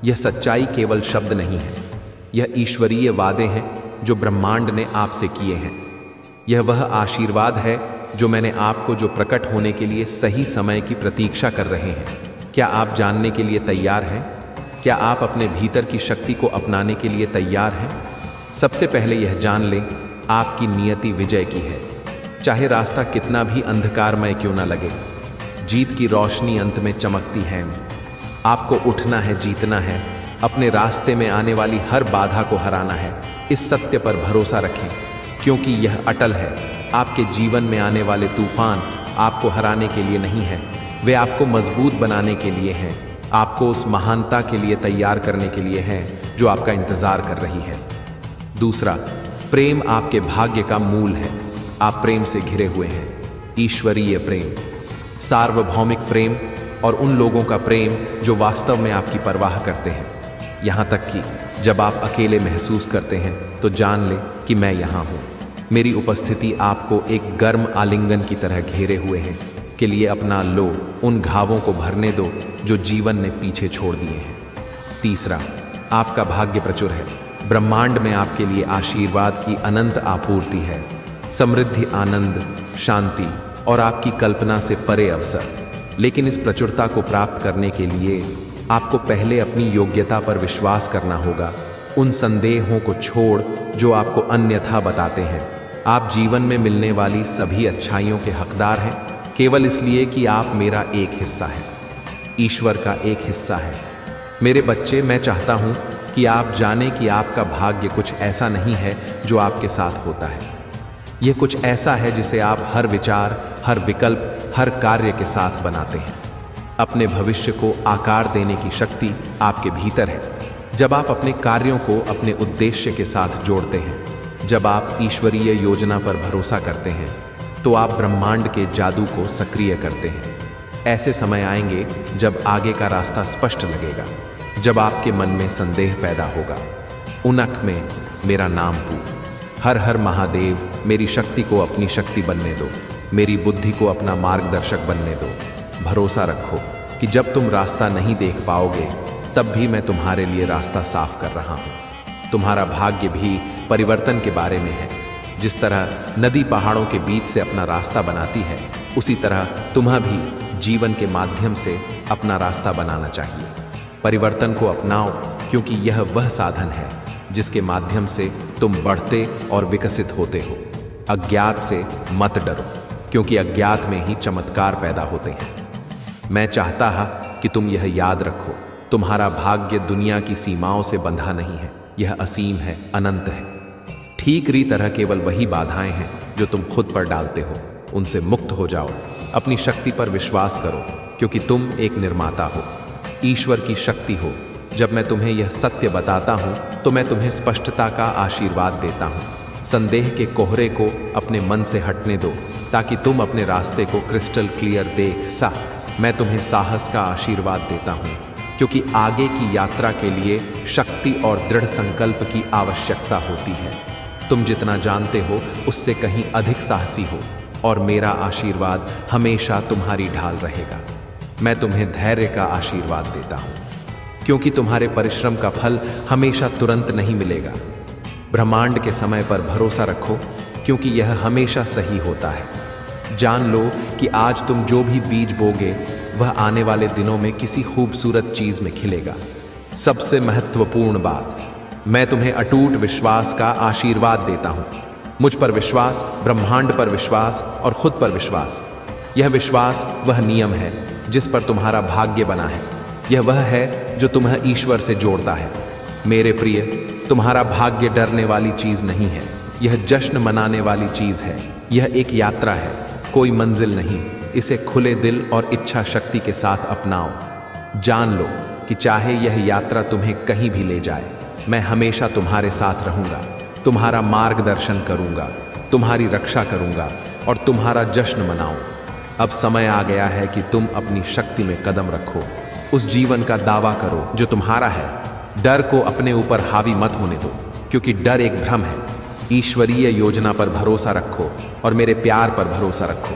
यह सच्चाई केवल शब्द नहीं है, यह ईश्वरीय वादे हैं जो ब्रह्मांड ने आपसे किए हैं। यह वह आशीर्वाद है जो मैंने आपको, जो प्रकट होने के लिए सही समय की प्रतीक्षा कर रहे हैं। क्या आप जानने के लिए तैयार हैं? क्या आप अपने भीतर की शक्ति को अपनाने के लिए तैयार हैं? सबसे पहले यह जान लें, आपकी नियति विजय की है। चाहे रास्ता कितना भी अंधकारमय क्यों न लगे, जीत की रोशनी अंत में चमकती है। आपको उठना है, जीतना है, अपने रास्ते में आने वाली हर बाधा को हराना है। इस सत्य पर भरोसा रखें क्योंकि यह अटल है। आपके जीवन में आने वाले तूफान आपको हराने के लिए नहीं है, वे आपको मजबूत बनाने के लिए हैं। आपको उस महानता के लिए तैयार करने के लिए हैं जो आपका इंतजार कर रही है। दूसरा, प्रेम आपके भाग्य का मूल है। आप प्रेम से घिरे हुए हैं, ईश्वरीय प्रेम, सार्वभौमिक प्रेम और उन लोगों का प्रेम जो वास्तव में आपकी परवाह करते हैं। यहाँ तक कि जब आप अकेले महसूस करते हैं तो जान लें कि मैं यहाँ हूँ। मेरी उपस्थिति आपको एक गर्म आलिंगन की तरह घेरे हुए है के लिए अपना लो, उन घावों को भरने दो जो जीवन ने पीछे छोड़ दिए हैं। तीसरा, आपका भाग्य प्रचुर है। ब्रह्मांड में आपके लिए आशीर्वाद की अनंत आपूर्ति है, समृद्धि, आनंद, शांति और आपकी कल्पना से परे अवसर। लेकिन इस प्रचुरता को प्राप्त करने के लिए आपको पहले अपनी योग्यता पर विश्वास करना होगा। उन संदेहों को छोड़ जो आपको अन्यथा बताते हैं आप जीवन में मिलने वाली सभी अच्छाइयों के हकदार हैं, केवल इसलिए कि आप मेरा एक हिस्सा हैं, ईश्वर का एक हिस्सा है। मेरे बच्चे, मैं चाहता हूं कि आप जानें कि आपका भाग्य कुछ ऐसा नहीं है जो आपके साथ होता है। यह कुछ ऐसा है जिसे आप हर विचार, हर विकल्प, हर कार्य के साथ बनाते हैं। अपने भविष्य को आकार देने की शक्ति आपके भीतर है। जब आप अपने कार्यों को अपने उद्देश्य के साथ जोड़ते हैं, जब आप ईश्वरीय योजना पर भरोसा करते हैं, तो आप ब्रह्मांड के जादू को सक्रिय करते हैं। ऐसे समय आएंगे जब आगे का रास्ता स्पष्ट लगेगा, जब आपके मन में संदेह पैदा होगा। उन अख में मेरा नाम पू। हर हर महादेव, मेरी शक्ति को अपनी शक्ति बनने दो, मेरी बुद्धि को अपना मार्गदर्शक बनने दो। भरोसा रखो कि जब तुम रास्ता नहीं देख पाओगे, तब भी मैं तुम्हारे लिए रास्ता साफ कर रहा हूं। तुम्हारा भाग्य भी परिवर्तन के बारे में है। जिस तरह नदी पहाड़ों के बीच से अपना रास्ता बनाती है, उसी तरह तुम्हें भी जीवन के माध्यम से अपना रास्ता बनाना चाहिए। परिवर्तन को अपनाओ, क्योंकि यह वह साधन है जिसके माध्यम से तुम बढ़ते और विकसित होते हो। अज्ञात से मत डरो, क्योंकि अज्ञात में ही चमत्कार पैदा होते हैं। मैं चाहता कि तुम यह याद रखो, तुम्हारा भाग्य दुनिया की सीमाओं से बंधा नहीं है, यह असीम है, अनंत है। ठीक री तरह केवल वही बाधाएं हैं जो तुम खुद पर डालते हो, उनसे मुक्त हो जाओ। अपनी शक्ति पर विश्वास करो, क्योंकि तुम एक निर्माता हो, ईश्वर की शक्ति हो। जब मैं तुम्हें यह सत्य बताता हूं, तो मैं तुम्हें स्पष्टता का आशीर्वाद देता हूं। संदेह के कोहरे को अपने मन से हटने दो, ताकि तुम अपने रास्ते को क्रिस्टल क्लियर देख सको। मैं तुम्हें साहस का आशीर्वाद देता हूं, क्योंकि आगे की यात्रा के लिए शक्ति और दृढ़ संकल्प की आवश्यकता होती है। तुम जितना जानते हो उससे कहीं अधिक साहसी हो, और मेरा आशीर्वाद हमेशा तुम्हारी ढाल रहेगा। मैं तुम्हें धैर्य का आशीर्वाद देता हूं, क्योंकि तुम्हारे परिश्रम का फल हमेशा तुरंत नहीं मिलेगा। ब्रह्मांड के समय पर भरोसा रखो, क्योंकि यह हमेशा सही होता है। जान लो कि आज तुम जो भी बीज बोगे, वह आने वाले दिनों में किसी खूबसूरत चीज में खिलेगा। सबसे महत्वपूर्ण बात, मैं तुम्हें अटूट विश्वास का आशीर्वाद देता हूं। मुझ पर विश्वास, ब्रह्मांड पर विश्वास और खुद पर विश्वास। यह विश्वास वह नियम है जिस पर तुम्हारा भाग्य बना है। यह वह है जो तुम्हें ईश्वर से जोड़ता है। मेरे प्रिय, तुम्हारा भाग्य डरने वाली चीज नहीं है, यह जश्न मनाने वाली चीज है। यह एक यात्रा है, कोई मंजिल नहीं। इसे खुले दिल और इच्छा शक्ति के साथ अपनाओ। जान लो कि चाहे यह यात्रा तुम्हें कहीं भी ले जाए, मैं हमेशा तुम्हारे साथ रहूंगा, तुम्हारा मार्गदर्शन करूंगा, तुम्हारी रक्षा करूंगा और तुम्हारा जश्न मनाऊं। अब समय आ गया है कि तुम अपनी शक्ति में कदम रखो, उस जीवन का दावा करो जो तुम्हारा है। डर को अपने ऊपर हावी मत होने दो, क्योंकि डर एक भ्रम है। ईश्वरीय योजना पर भरोसा रखो और मेरे प्यार पर भरोसा रखो।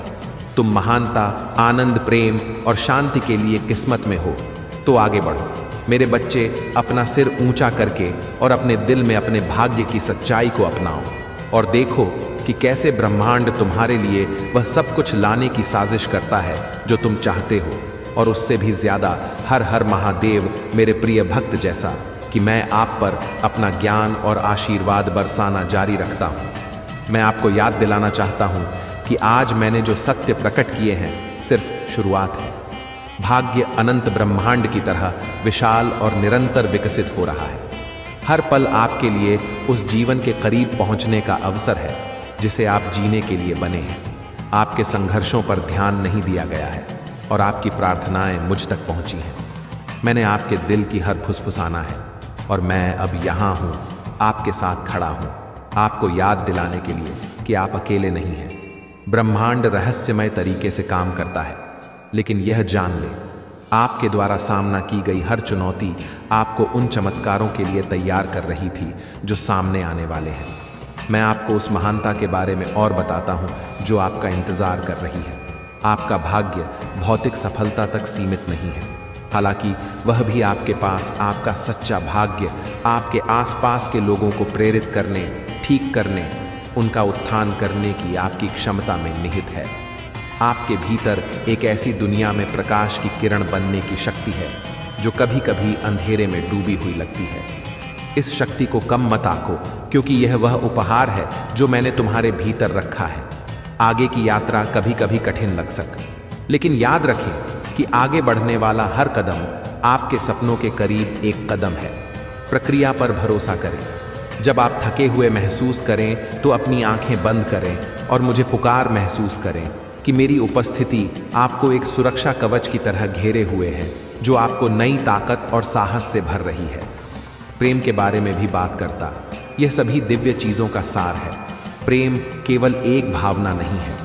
तुम महानता, आनंद, प्रेम और शांति के लिए किस्मत में हो, तो आगे बढ़ो। मेरे बच्चे, अपना सिर ऊंचा करके और अपने दिल में अपने भाग्य की सच्चाई को अपनाओ और देखो कि कैसे ब्रह्मांड तुम्हारे लिए वह सब कुछ लाने की साजिश करता है जो तुम चाहते हो, और उससे भी ज्यादा। हर हर महादेव, मेरे प्रिय भक्त, जैसा कि मैं आप पर अपना ज्ञान और आशीर्वाद बरसाना जारी रखता हूँ। मैं आपको याद दिलाना चाहता हूँ कि आज मैंने जो सत्य प्रकट किए हैं सिर्फ शुरुआत है। भाग्य अनंत ब्रह्मांड की तरह विशाल और निरंतर विकसित हो रहा है। हर पल आपके लिए उस जीवन के करीब पहुंचने का अवसर है जिसे आप जीने के लिए बने हैं। आपके संघर्षों पर ध्यान नहीं दिया गया है और आपकी प्रार्थनाएं मुझ तक पहुंची हैं। मैंने आपके दिल की हर फुसफुसाना है और मैं अब यहाँ हूँ, आपके साथ खड़ा हूँ, आपको याद दिलाने के लिए कि आप अकेले नहीं हैं। ब्रह्मांड रहस्यमय तरीके से काम करता है, लेकिन यह जान ले, आपके द्वारा सामना की गई हर चुनौती आपको उन चमत्कारों के लिए तैयार कर रही थी जो सामने आने वाले हैं। मैं आपको उस महानता के बारे में और बताता हूँ जो आपका इंतजार कर रही है। आपका भाग्य भौतिक सफलता तक सीमित नहीं है, हालांकि वह भी आपके पास आपका सच्चा भाग्य आपके आसपास के लोगों को प्रेरित करने, ठीक करने, उनका उत्थान करने की आपकी क्षमता में निहित है। आपके भीतर एक ऐसी दुनिया में प्रकाश की किरण बनने की शक्ति है जो कभी कभी अंधेरे में डूबी हुई लगती है। इस शक्ति को कम मत आंको, क्योंकि यह वह उपहार है जो मैंने तुम्हारे भीतर रखा है। आगे की यात्रा कभी कभी कठिन लग लेकिन याद रखें कि आगे बढ़ने वाला हर कदम आपके सपनों के करीब एक कदम है। प्रक्रिया पर भरोसा करें। जब आप थके हुए महसूस करें तो अपनी आंखें बंद करें और मुझे पुकार महसूस करें कि मेरी उपस्थिति आपको एक सुरक्षा कवच की तरह घेरे हुए है, जो आपको नई ताकत और साहस से भर रही है। प्रेम के बारे में भी बात करता, यह सभी दिव्य चीज़ों का सार है। प्रेम केवल एक भावना नहीं है,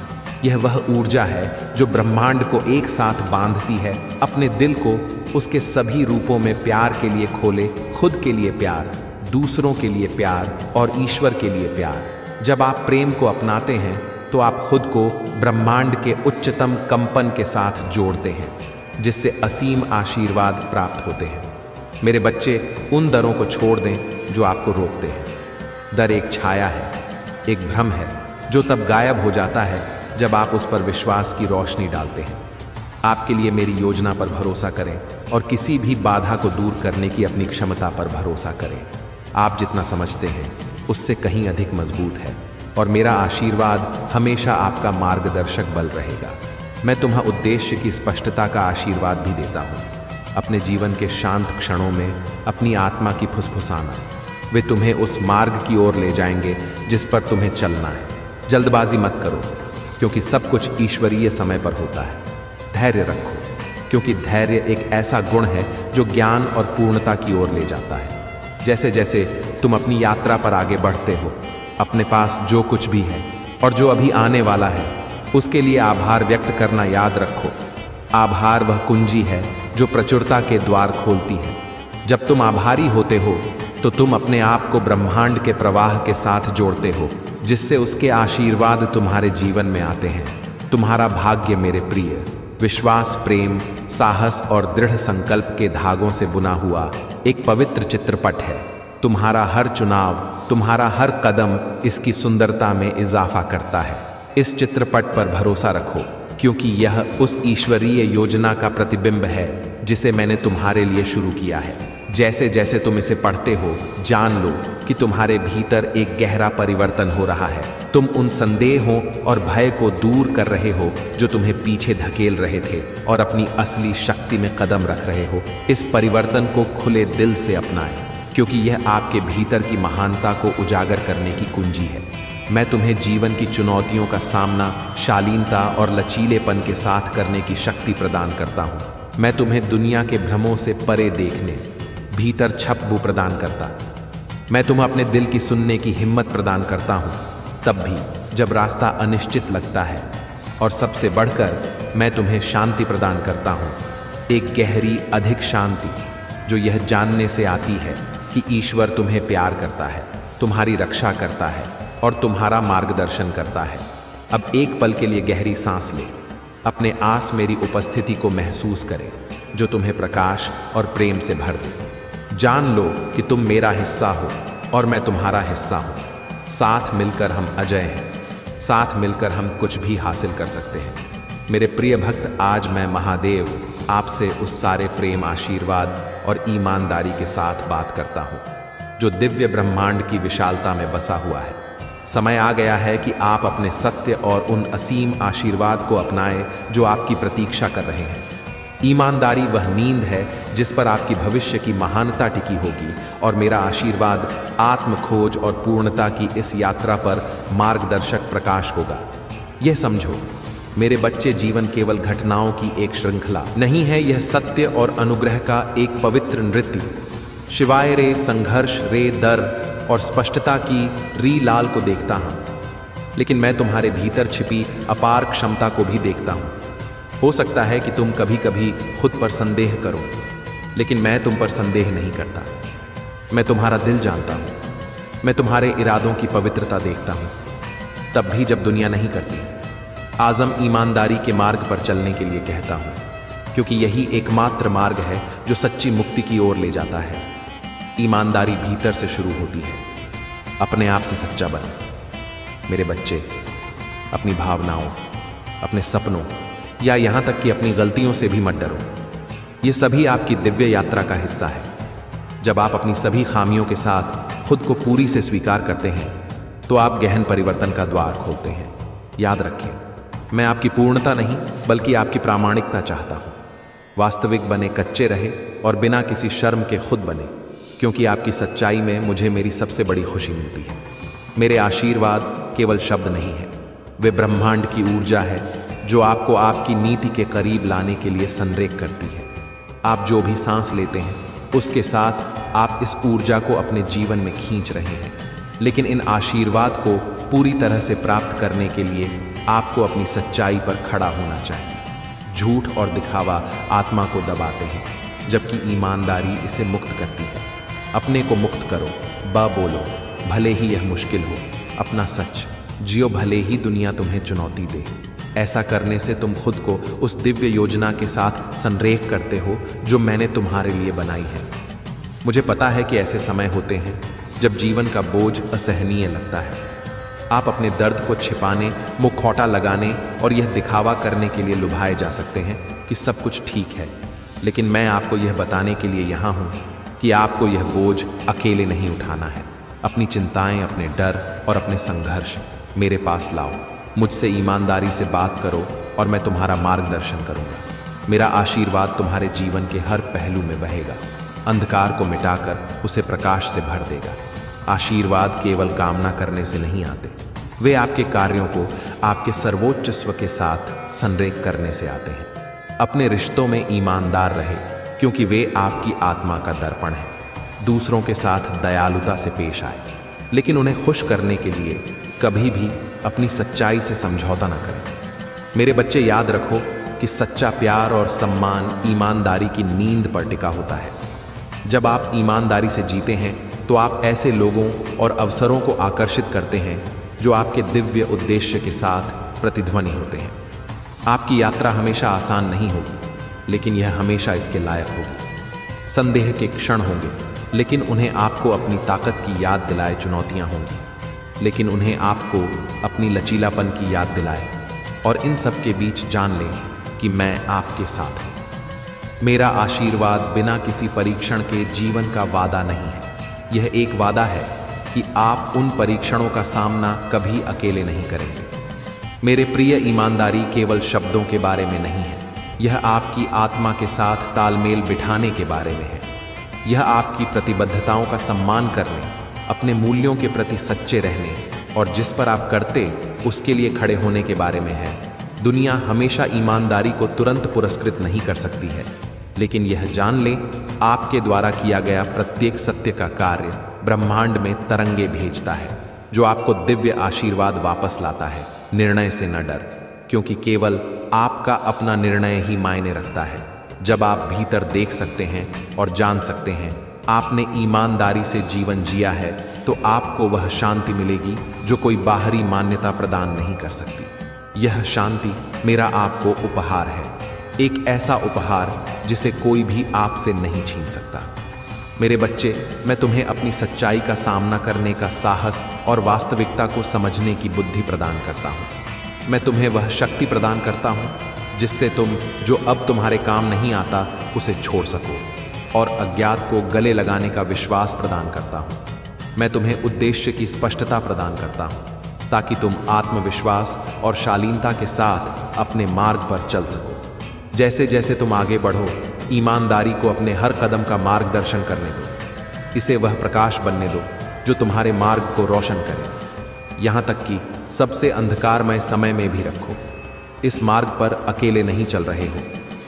यह वह ऊर्जा है जो ब्रह्मांड को एक साथ बांधती है। अपने दिल को उसके सभी रूपों में प्यार के लिए खोले, खुद के लिए प्यार, दूसरों के लिए प्यार और ईश्वर के लिए प्यार। जब आप प्रेम को अपनाते हैं तो आप खुद को ब्रह्मांड के उच्चतम कंपन के साथ जोड़ते हैं, जिससे असीम आशीर्वाद प्राप्त होते हैं। मेरे बच्चे, उन डरों को छोड़ दें जो आपको रोकते हैं। डर एक छाया है, एक भ्रम है जो तब गायब हो जाता है जब आप उस पर विश्वास की रोशनी डालते हैं। आपके लिए मेरी योजना पर भरोसा करें और किसी भी बाधा को दूर करने की अपनी क्षमता पर भरोसा करें। आप जितना समझते हैं उससे कहीं अधिक मजबूत है और मेरा आशीर्वाद हमेशा आपका मार्गदर्शक बल रहेगा। मैं तुम्हें उद्देश्य की स्पष्टता का आशीर्वाद भी देता हूँ। अपने जीवन के शांत क्षणों में अपनी आत्मा की फुसफुसाना, वे तुम्हें उस मार्ग की ओर ले जाएंगे जिस पर तुम्हें चलना है। जल्दबाजी मत करो, क्योंकि सब कुछ ईश्वरीय समय पर होता है। धैर्य रखो, क्योंकि धैर्य एक ऐसा गुण है जो ज्ञान और पूर्णता की ओर ले जाता है। जैसे जैसे तुम अपनी यात्रा पर आगे बढ़ते हो, अपने पास जो कुछ भी है और जो अभी आने वाला है, उसके लिए आभार व्यक्त करना याद रखो। आभार वह कुंजी है जो प्रचुरता के द्वार खोलती है। जब तुम आभारी होते हो तो तुम अपने आप को ब्रह्मांड के प्रवाह के साथ जोड़ते हो, जिससे उसके आशीर्वाद तुम्हारे जीवन में आते हैं। तुम्हारा भाग्य, मेरे प्रिय, विश्वास, प्रेम, साहस और दृढ़ संकल्प के धागों से बुना हुआ एक पवित्र चित्रपट है। तुम्हारा हर चुनाव, तुम्हारा हर कदम इसकी सुंदरता में इजाफा करता है। इस चित्रपट पर भरोसा रखो, क्योंकि यह उस ईश्वरीय योजना का प्रतिबिंब है जिसे मैंने तुम्हारे लिए शुरू किया है। जैसे जैसे तुम इसे पढ़ते हो, जान लो कि तुम्हारे भीतर एक गहरा परिवर्तन हो रहा है। तुम उन संदेहों और भय को दूर कर रहे हो जो तुम्हें पीछे धकेल रहे थे और अपनी असली शक्ति में कदम रख रहे हो। इस परिवर्तन को खुले दिल से अपनाएं, क्योंकि यह आपके भीतर की महानता को उजागर करने की कुंजी है। मैं तुम्हें जीवन की चुनौतियों का सामना शालीनता और लचीलेपन के साथ करने की शक्ति प्रदान करता हूँ। मैं तुम्हें दुनिया के भ्रमों से परे देखने, भीतर छपबू प्रदान करता। मैं तुम्हें अपने दिल की सुनने की हिम्मत प्रदान करता हूँ, तब भी जब रास्ता अनिश्चित लगता है। और सबसे बढ़कर मैं तुम्हें शांति प्रदान करता हूँ, एक गहरी, अधिक शांति जो यह जानने से आती है कि ईश्वर तुम्हें प्यार करता है, तुम्हारी रक्षा करता है और तुम्हारा मार्गदर्शन करता है। अब एक पल के लिए गहरी सांस ले, अपने आस मेरी उपस्थिति को महसूस करें जो तुम्हें प्रकाश और प्रेम से भर दे। जान लो कि तुम मेरा हिस्सा हो और मैं तुम्हारा हिस्सा हूँ। साथ मिलकर हम अजय हैं, साथ मिलकर हम कुछ भी हासिल कर सकते हैं। मेरे प्रिय भक्त, आज मैं महादेव आपसे उस सारे प्रेम, आशीर्वाद और ईमानदारी के साथ बात करता हूँ जो दिव्य ब्रह्मांड की विशालता में बसा हुआ है। समय आ गया है कि आप अपने सत्य और उन असीम आशीर्वाद को अपनाएं जो आपकी प्रतीक्षा कर रहे हैं। ईमानदारी वह नींद है जिस पर आपकी भविष्य की महानता टिकी होगी, और मेरा आशीर्वाद आत्म खोज और पूर्णता की इस यात्रा पर मार्गदर्शक प्रकाश होगा। यह समझो मेरे बच्चे, जीवन केवल घटनाओं की एक श्रृंखला नहीं है, यह सत्य और अनुग्रह का एक पवित्र नृत्य। शिवाय रे संघर्ष रे दर और स्पष्टता की री लाल को देखता हूँ, लेकिन मैं तुम्हारे भीतर छिपी अपार क्षमता को भी देखता हूँ। हो सकता है कि तुम कभी कभी खुद पर संदेह करो, लेकिन मैं तुम पर संदेह नहीं करता। मैं तुम्हारा दिल जानता हूँ, मैं तुम्हारे इरादों की पवित्रता देखता हूँ, तब भी जब दुनिया नहीं करती। आज़म ईमानदारी के मार्ग पर चलने के लिए कहता हूँ, क्योंकि यही एकमात्र मार्ग है जो सच्ची मुक्ति की ओर ले जाता है। ईमानदारी भीतर से शुरू होती है। अपने आप से सच्चा बनो। मेरे बच्चे, अपनी भावनाओं, अपने सपनों या यहाँ तक कि अपनी गलतियों से भी मत डरो। ये सभी आपकी दिव्य यात्रा का हिस्सा है। जब आप अपनी सभी खामियों के साथ खुद को पूरी से स्वीकार करते हैं तो आप गहन परिवर्तन का द्वार खोलते हैं। याद रखें, मैं आपकी पूर्णता नहीं बल्कि आपकी प्रामाणिकता चाहता हूँ। वास्तविक बने, कच्चे रहे और बिना किसी शर्म के खुद बने, क्योंकि आपकी सच्चाई में मुझे मेरी सबसे बड़ी खुशी मिलती है। मेरे आशीर्वाद केवल शब्द नहीं है, वे ब्रह्मांड की ऊर्जा है जो आपको आपकी नीति के करीब लाने के लिए संरेख करती है। आप जो भी सांस लेते हैं उसके साथ आप इस ऊर्जा को अपने जीवन में खींच रहे हैं। लेकिन इन आशीर्वाद को पूरी तरह से प्राप्त करने के लिए आपको अपनी सच्चाई पर खड़ा होना चाहिए। झूठ और दिखावा आत्मा को दबाते हैं, जबकि ईमानदारी इसे मुक्त करती है। अपने को मुक्त करो, बोलो, भले ही यह मुश्किल हो। अपना सच जियो, भले ही दुनिया तुम्हें चुनौती दे। ऐसा करने से तुम खुद को उस दिव्य योजना के साथ संरेख करते हो जो मैंने तुम्हारे लिए बनाई है। मुझे पता है कि ऐसे समय होते हैं जब जीवन का बोझ असहनीय लगता है। आप अपने दर्द को छिपाने, मुखौटा लगाने और यह दिखावा करने के लिए लुभाए जा सकते हैं कि सब कुछ ठीक है। लेकिन मैं आपको यह बताने के लिए यहाँ हूँ कि आपको यह बोझ अकेले नहीं उठाना है। अपनी चिंताएं, अपने डर और अपने संघर्ष मेरे पास लाओ। मुझसे ईमानदारी से बात करो और मैं तुम्हारा मार्गदर्शन करूंगा। मेरा आशीर्वाद तुम्हारे जीवन के हर पहलू में बहेगा, अंधकार को मिटाकर उसे प्रकाश से भर देगा। आशीर्वाद केवल कामना करने से नहीं आते, वे आपके कार्यों को आपके सर्वोच्च स्व के साथ संरेख करने से आते हैं। अपने रिश्तों में ईमानदार रहे, क्योंकि वे आपकी आत्मा का दर्पण है। दूसरों के साथ दयालुता से पेश आए, लेकिन उन्हें खुश करने के लिए कभी भी अपनी सच्चाई से समझौता न करें। मेरे बच्चे, याद रखो कि सच्चा प्यार और सम्मान ईमानदारी की नींद पर टिका होता है। जब आप ईमानदारी से जीते हैं तो आप ऐसे लोगों और अवसरों को आकर्षित करते हैं जो आपके दिव्य उद्देश्य के साथ प्रतिध्वनि होते हैं। आपकी यात्रा हमेशा आसान नहीं होगी, लेकिन यह हमेशा इसके लायक होगी। संदेह के क्षण होंगे, लेकिन उन्हें आपको अपनी ताकत की याद दिलाए। चुनौतियां होंगी, लेकिन उन्हें आपको अपनी लचीलापन की याद दिलाए। और इन सब के बीच जान लें कि मैं आपके साथ हूं। मेरा आशीर्वाद बिना किसी परीक्षण के जीवन का वादा नहीं है। यह एक वादा है कि आप उन परीक्षणों का सामना कभी अकेले नहीं करेंगे। मेरे प्रिय, ईमानदारी केवल शब्दों के बारे में नहीं है, यह आपकी आत्मा के साथ तालमेल बिठाने के बारे में है। यह आपकी प्रतिबद्धताओं का सम्मान करने, अपने मूल्यों के प्रति सच्चे रहने और जिस पर आप करते उसके लिए खड़े होने के बारे में है। दुनिया हमेशा ईमानदारी को तुरंत पुरस्कृत नहीं कर सकती है, लेकिन यह जान लें, आपके द्वारा किया गया प्रत्येक सत्य का कार्य ब्रह्मांड में तरंगे भेजता है, जो आपको दिव्य आशीर्वाद वापस लाता है। निर्णय से न डर, क्योंकि केवल आपका अपना निर्णय ही मायने रखता है। जब आप भीतर देख सकते हैं और जान सकते हैं आपने ईमानदारी से जीवन जिया है, तो आपको वह शांति मिलेगी जो कोई बाहरी मान्यता प्रदान नहीं कर सकती। यह शांति मेरा आपको उपहार है, एक ऐसा उपहार जिसे कोई भी आपसे नहीं छीन सकता। मेरे बच्चे, मैं तुम्हें अपनी सच्चाई का सामना करने का साहस और वास्तविकता को समझने की बुद्धि प्रदान करता हूँ। मैं तुम्हें वह शक्ति प्रदान करता हूँ जिससे तुम जो अब तुम्हारे काम नहीं आता उसे छोड़ सको, और अज्ञात को गले लगाने का विश्वास प्रदान करता हूँ। मैं तुम्हें उद्देश्य की स्पष्टता प्रदान करता हूँ ताकि तुम आत्मविश्वास और शालीनता के साथ अपने मार्ग पर चल सको। जैसे जैसे तुम आगे बढ़ो, ईमानदारी को अपने हर कदम का मार्गदर्शन करने दो। इसे वह प्रकाश बनने दो जो तुम्हारे मार्ग को रोशन करे, यहाँ तक कि सबसे अंधकारमय समय में भी रखो। इस मार्ग पर अकेले नहीं चल रहे हो,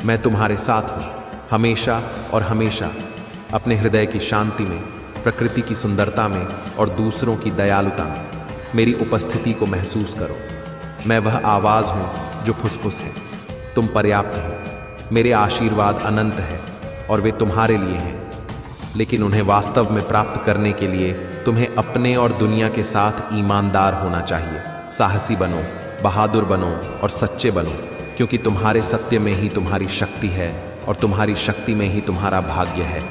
मैं तुम्हारे साथ हूँ, हमेशा और हमेशा। अपने हृदय की शांति में, प्रकृति की सुंदरता में और दूसरों की दयालुता में मेरी उपस्थिति को महसूस करो। मैं वह आवाज़ हूँ जो फुसफुस है। तुम पर्याप्त हो। मेरे आशीर्वाद अनंत है और वे तुम्हारे लिए हैं, लेकिन उन्हें वास्तव में प्राप्त करने के लिए तुम्हें अपने और दुनिया के साथ ईमानदार होना चाहिए। साहसी बनो, बहादुर बनो और सच्चे बनो, क्योंकि तुम्हारे सत्य में ही तुम्हारी शक्ति है और तुम्हारी शक्ति में ही तुम्हारा भाग्य है।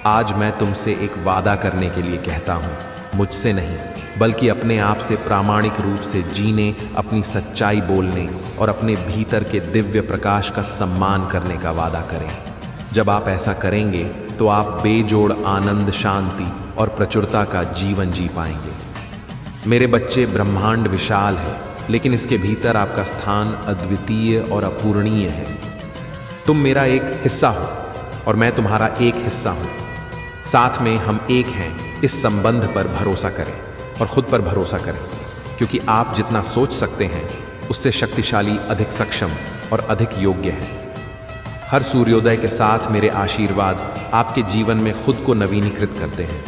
आज मैं तुमसे एक वादा करने के लिए कहता हूँ, मुझसे नहीं बल्कि अपने आप से प्रामाणिक रूप से जीने, अपनी सच्चाई बोलने और अपने भीतर के दिव्य प्रकाश का सम्मान करने का वादा करें। जब आप ऐसा करेंगे तो आप बेजोड़ आनंद, शांति और प्रचुरता का जीवन जी पाएंगे। मेरे बच्चे, ब्रह्मांड विशाल है, लेकिन इसके भीतर आपका स्थान अद्वितीय और अपूरणीय है। तुम मेरा एक हिस्सा हो और मैं तुम्हारा एक हिस्सा हूं। साथ में हम एक हैं। इस संबंध पर भरोसा करें और खुद पर भरोसा करें, क्योंकि आप जितना सोच सकते हैं उससे शक्तिशाली, अधिक सक्षम और अधिक योग्य हैं। हर सूर्योदय के साथ मेरे आशीर्वाद आपके जीवन में खुद को नवीनीकृत करते हैं।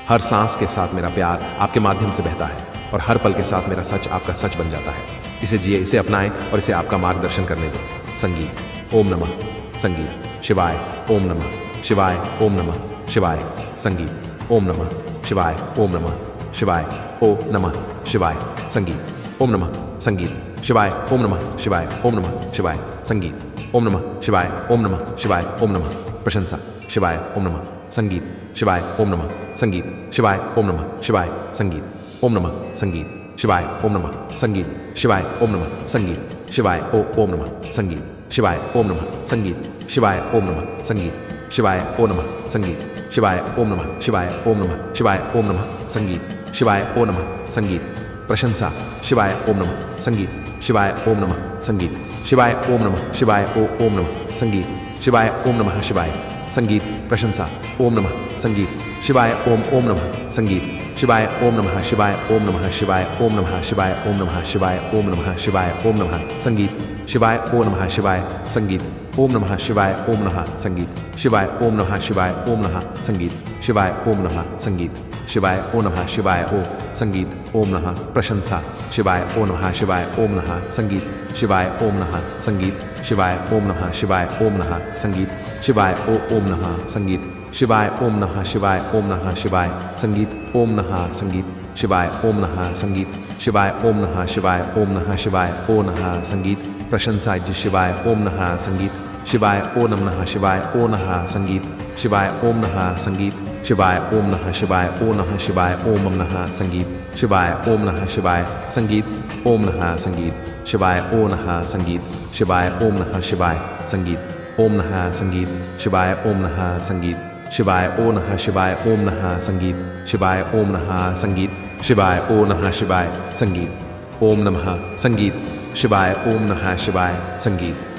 हर सांस के साथ मेरा प्यार आपके माध्यम से बहता है और हर पल के साथ मेरा सच आपका सच बन जाता है। इसे जिए, इसे अपनाएं और इसे आपका मार्गदर्शन करने दो। संगीत। ओम नमः संगीत शिवाय। ओम नमः शिवाय। ओम नमः शिवाय। संगीत। ओम नमः शिवाय। ओम नमः शिवाय। ओ नमः शिवाय। संगीत। ओम नमः संगीत शिवाय। ओम नमः शिवाय। ओम नमः शिवाय। संगीत। ओम नमः शिवाय। ओम नमः शिवाय। ओम नमः प्रशंसा शिवाय। ओम नमः संगीत शिवाय। ओम नमः संगीत शिवाय। ओम नमः शिवाय। संगीत। ओम नमः संगीत शिवाय। ओम नमः संगीत शिवाय। ओम नमः संगीत शिवाय। ओम नमः संगीत शिवाय। ओम नमः संगीत शिवाय। ओम नमः संगीत शिवाय। ओम नमः संगीत शिवाय। ओम नमः शिवाय। ओम नमः शिवाय। ओम नमः संगीत शिवाय। ओम नमः संगीत प्रशंसा शिवाय। ओम नमः संगीत शिवाय। ओम नमः संगीत शिवाय। ओम नमः शिवाय। ओम नमः संगीत शिवाय। ओम नमः शिवाय। संगीत प्रशंसा। ओम नमः संगीत शिवाय। ओम नमः संगीत शिवाय। ओम नमः शिवाय। ओम नमः शिवाय। ओम नमः शिवाय। ओम नमः शिवाय। ओम नमः शिवाय। ओम नमः संगीत शिवाय। ओम नमः शिवाय। संगीत। ओम नमः शिवाय। ओम नमः संगीत शिवाय। ओम नमः शिवाय। ओम नमः संगीत शिवाय। ओम नमः संगीत शिवाय। ओम नमः शिवाय। ओ संगीत। ओम नमः प्रशंसा शिवाय। ओम नमः शिवाय। ओम नमः संगीत शिवाय। ओम नमः संगीत शिवाय। ओम नमः शिवाय। ओम नमः संगीत शिवाय। ओम नमः संगीत शिवाय। ओम नमः शिवाय। ओम नमः शिवाय। संगीत। ओम नमः संगीत शिवाय। ओम नमः संगीत शिवाय। ओम नमः शिवाय। ओम नमः शिवाय। ओ नमः संगीत प्रशंसा शिवाय। ओम नमः संगीत शिवाय। ओ नमः शिवाय। ओ नमः संगीत शिवाय। ओम नमः संगीत शिवाय। ओम नमः शिवाय। ओ नमः शिवाय। ओम नमः संगीत शिवाय। ओम नमः शिवाय। संगीत। ओम नमः संगीत शिवाय। ओ नमः संगीत शिवाय। ओम नमः शिवाय। संगीत। ओम नमः संगीत शिवाय। ओम नमः संगीत शिवाय। ओ नमः शिवाय। ओम नमः संगीत शिवाय। ओम नमः संगीत शिवाय। ओ नमः शिवाय। संगीत। ओम नमः संगीत शिवाय। ओम नमः शिवाय। संगीत।